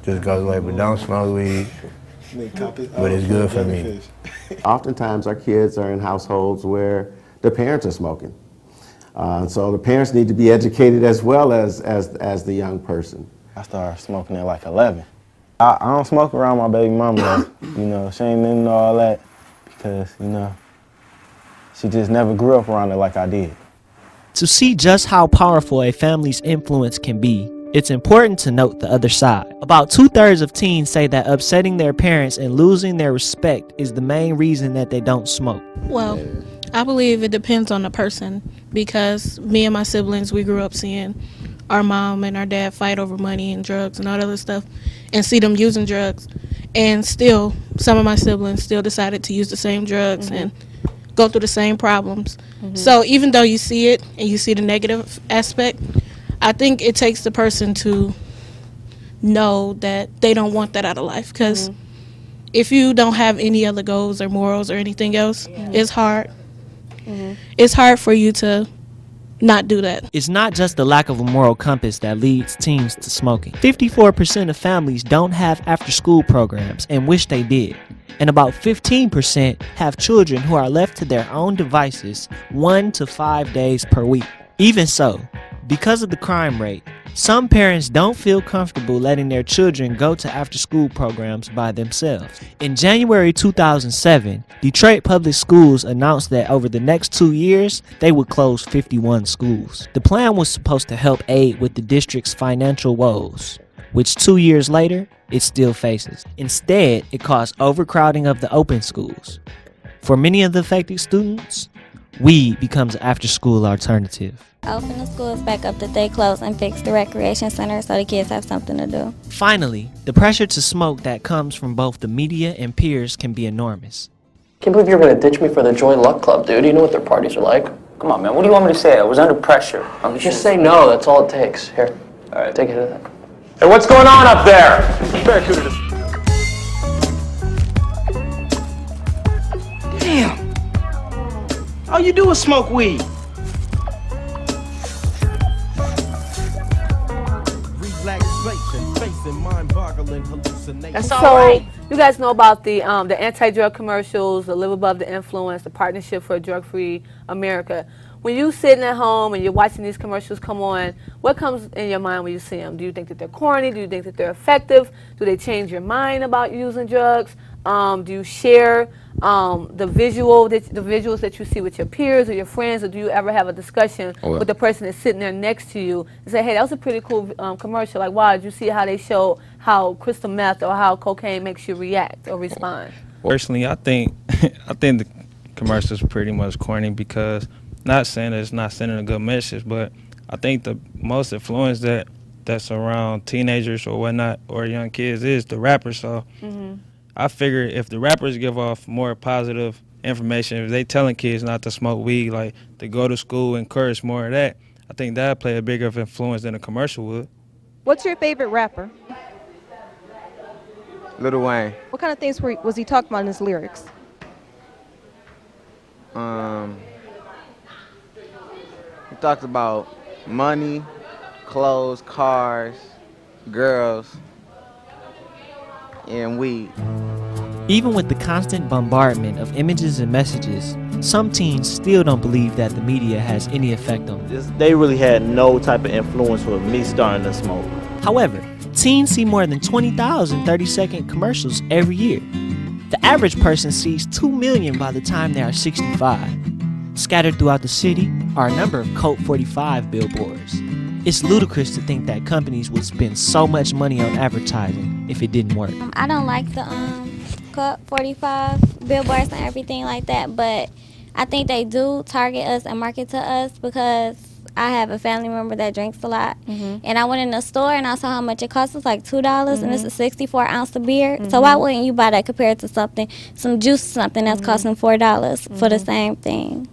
Just goes away, but don't smoke weed. But it's good for me. Oftentimes our kids are in households where the parents are smoking. So the parents need to be educated as well as the young person. I started smoking at like 11. I don't smoke around my baby mama, you know, she ain't into all that because, you know, she just never grew up around it like I did. To see just how powerful a family's influence can be, it's important to note the other side. About 2/3 of teens say that upsetting their parents and losing their respect is the main reason that they don't smoke. Well, I believe it depends on the person, because me and my siblings, we grew up seeing our mom and our dad fight over money and drugs and all that other stuff, and see them using drugs. And still, some of my siblings still decided to use the same drugs and go through the same problems. So even though you see it and you see the negative aspect, I think it takes the person to know that they don't want that out of life. Because if you don't have any other goals or morals or anything else, it's hard. It's hard for you to not do that. It's not just the lack of a moral compass that leads teens to smoking. 54% of families don't have after-school programs and wish they did. And about 15% have children who are left to their own devices 1 to 5 days per week. Even so, because of the crime rate, some parents don't feel comfortable letting their children go to after-school programs by themselves. In January 2007, Detroit Public Schools announced that over the next 2 years, they would close 51 schools. The plan was supposed to help aid with the district's financial woes, which 2 years later, it still faces. Instead, it caused overcrowding of the open schools. For many of the affected students, weed becomes an after-school alternative. Open the schools back up that they close and fix the recreation center so the kids have something to do. Finally, the pressure to smoke that comes from both the media and peers can be enormous. Can't believe you're gonna ditch me for the Joy Luck Club, dude. You know what their parties are like. Come on, man. What do you want me to say? I was under pressure. Just say no. That's all it takes. Here, all right, take it to that. Hey, what's going on up there? Damn. All you do is smoke weed. That's all right. You guys know about the anti-drug commercials, the Live Above the Influence, the Partnership for a Drug-Free America. When you sitting at home and you're watching these commercials come on, what comes in your mind when you see them? Do you think that they're corny? Do you think that they're effective? Do they change your mind about using drugs? Do you share the visuals that you see with your peers or your friends, or do you ever have a discussion with the person that's sitting there next to you and say, hey, that was a pretty cool commercial, like, wow, did you see how they show how crystal meth or how cocaine makes you react or respond? Personally, I think the commercials are pretty much corny, because not saying that it's not sending a good message, but I think the most influence that's around teenagers or whatnot or young kids is the rappers. So I figure if the rappers give off more positive information, if they telling kids not to smoke weed, like to go to school, encourage more of that, I think that'd play a bigger influence than a commercial would. What's your favorite rapper? Lil Wayne. What kind of things was he talking about in his lyrics? He talks about money, clothes, cars, girls, and weed. Even with the constant bombardment of images and messages, some teens still don't believe that the media has any effect on them. They really had no type of influence with me starting to smoke. However, teens see more than 20,000 30-second commercials every year. The average person sees 2 million by the time they are 65. Scattered throughout the city are a number of Colt 45 billboards. It's ludicrous to think that companies would spend so much money on advertising if it didn't work. I don't like the Colt 45 billboards and everything like that, but I think they do target us and market to us, because I have a family member that drinks a lot, and I went in the store and I saw how much it costs. It's like $2, and it's a 64-ounce of beer. So why wouldn't you buy that compared to some juice, something that's costing $4 for the same thing?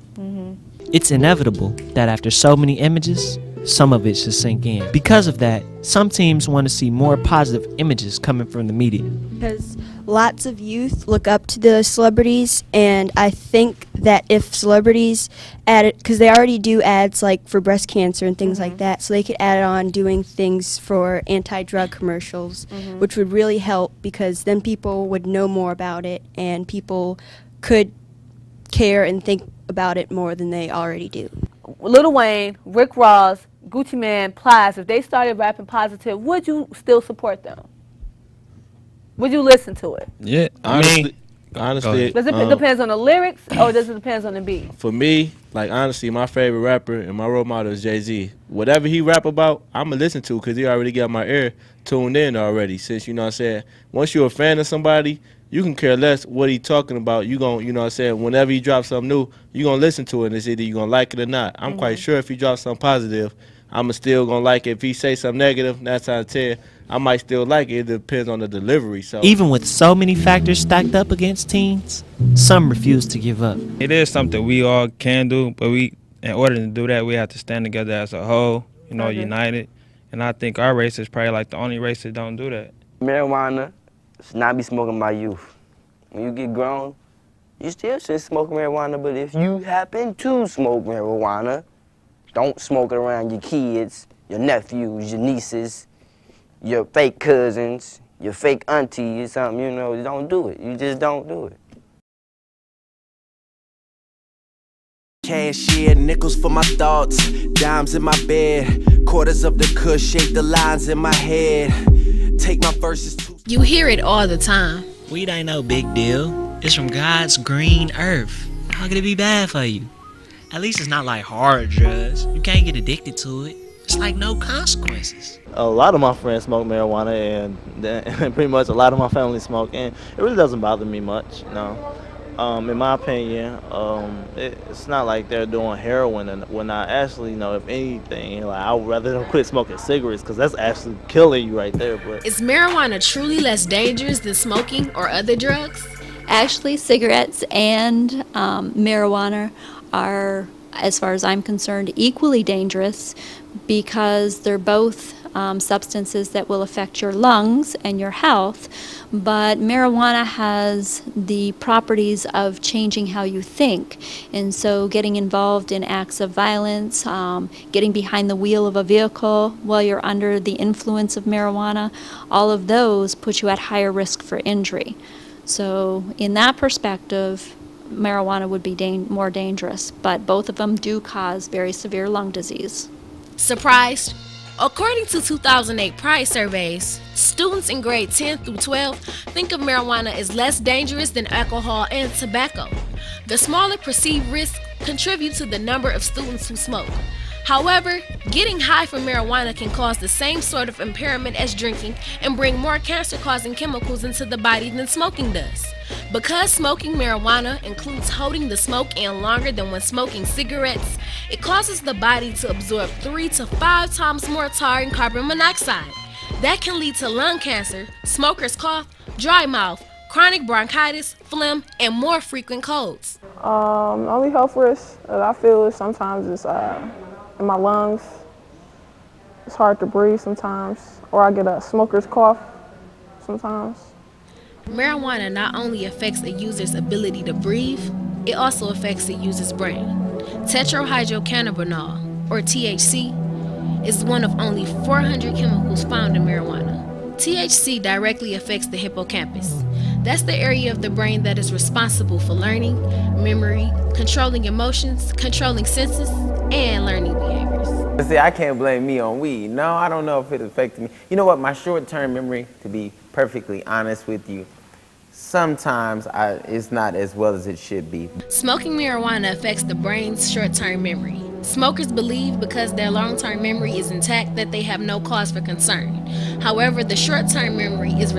It's inevitable that after so many images, some of it should sink in. Because of that, some teams want to see more positive images coming from the media. Because lots of youth look up to the celebrities, and I think that if celebrities added, because they already do ads like for breast cancer and things like that, so they could add on doing things for anti-drug commercials, which would really help, because then people would know more about it and people could care and think about it more than they already do. Lil Wayne, Rick Ross, Gucci Mane, Plies, if they started rapping positive, would you still support them? Would you listen to it? Yeah, honestly, Does it depends on the lyrics, or does it depend on the beat? For me, like honestly, my favorite rapper and my role model is Jay-Z. Whatever he rap about, I'ma listen to, because he already got my ear tuned in already. Since, you know what I'm saying, once you're a fan of somebody, you can care less what he talking about. You gon', you know what I'm saying, whenever he drops something new, you gonna listen to it, and it's either you gonna like it or not. I'm quite sure if he drops something positive, I'm still gonna like it. If he say something negative, 9 times 10, I might still like it. It depends on the delivery. So even with so many factors stacked up against teens, some refuse to give up. It is something we all can do, but in order to do that, we have to stand together as a whole, you know, united. And I think our race is probably like the only race that don't do that. Marijuana should not be smoking by youth. When you get grown, you still should smoke marijuana, but if you happen to smoke marijuana, don't smoke it around your kids, your nephews, your nieces, your fake cousins, your fake auntie or something, you know. Don't do it. You just don't do it. Cashier, nickels for my thoughts, dimes in my bed, quarters of the kush, shape the lines in my head. Take my verses too. You hear it all the time. Weed ain't no big deal. It's from God's green earth. How could it be bad for you? At least it's not like hard drugs. You can't get addicted to it. It's like no consequences. A lot of my friends smoke marijuana, and pretty much a lot of my family smoke, and it really doesn't bother me much, no. In my opinion, it's not like they're doing heroin, and when I actually, you know, if anything, like, I would rather them quit smoking cigarettes, because that's actually killing you right there. But is marijuana truly less dangerous than smoking or other drugs? Actually, cigarettes and marijuana are, as far as I'm concerned, equally dangerous, because they're both substances that will affect your lungs and your health, but marijuana has the properties of changing how you think, and so getting involved in acts of violence, getting behind the wheel of a vehicle while you're under the influence of marijuana, all of those put you at higher risk for injury. So in that perspective, marijuana would be more dangerous, but both of them do cause very severe lung disease. Surprised? According to 2008 Pride surveys, students in grade 10 through 12 think of marijuana as less dangerous than alcohol and tobacco. The smaller perceived risks contribute to the number of students who smoke. However, getting high from marijuana can cause the same sort of impairment as drinking and bring more cancer-causing chemicals into the body than smoking does. Because smoking marijuana includes holding the smoke in longer than when smoking cigarettes, it causes the body to absorb 3 to 5 times more tar and carbon monoxide. That can lead to lung cancer, smoker's cough, dry mouth, chronic bronchitis, phlegm, and more frequent colds. The only health risk that I feel is sometimes it's in my lungs. It's hard to breathe sometimes, or I get a smoker's cough sometimes. Marijuana not only affects a user's ability to breathe, it also affects the user's brain. Tetrahydrocannabinol, or THC, is one of only 400 chemicals found in marijuana. THC directly affects the hippocampus. That's the area of the brain that is responsible for learning, memory, controlling emotions, controlling senses, and learning behaviors. See, I can't blame me on weed. No, I don't know if it affected me. You know what, my short-term memory, to be perfectly honest with you, sometimes it's not as well as it should be. Smoking marijuana affects the brain's short-term memory. Smokers believe because their long-term memory is intact that they have no cause for concern. However, the short-term memory is